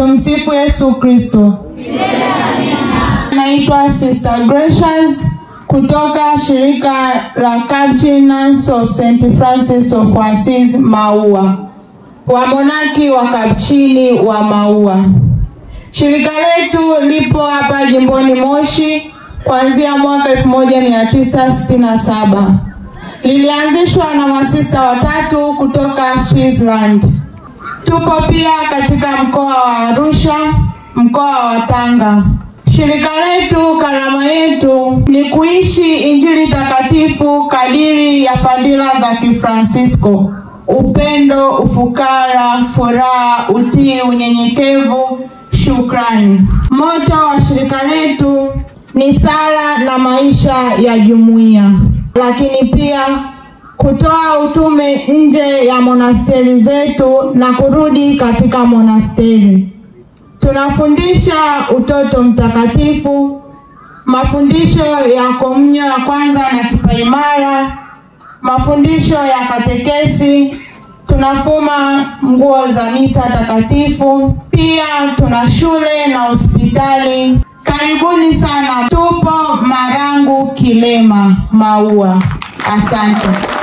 Tumsifu Yesu Kristo. Naitwa Sister Gracious kutoka shirika la Capuchinans of St. Francis of Assisi Maua, wamonaki wa Kapuchini wa Maua. Shirika letu lipo hapa jimboni Moshi kuanzia mwaka 1967. Lilianzishwa na masista watatu kutoka Switzerland. Tupo pia katika mkoa wa Arusha, mkoa wa Tanga. Shirika letu, karama yetu ni kuishi Injili takatifu kadiri ya fadhila za Kifransisko: upendo, ufukara, furaha, utii, unyenyekevu, shukrani. Moto wa shirika letu ni sala na maisha ya jumuiya, lakini pia kutoa utume nje ya monasteri zetu na kurudi katika monasteri. Tunafundisha utoto mtakatifu, mafundisho ya komunyo ya kwanza na kipaimara, mafundisho ya katekesi, tunafuma nguo za misa takatifu, pia tuna shule na hospitali. Karibuni sana. Tupo Marangu, Kilema, Maua. Asante.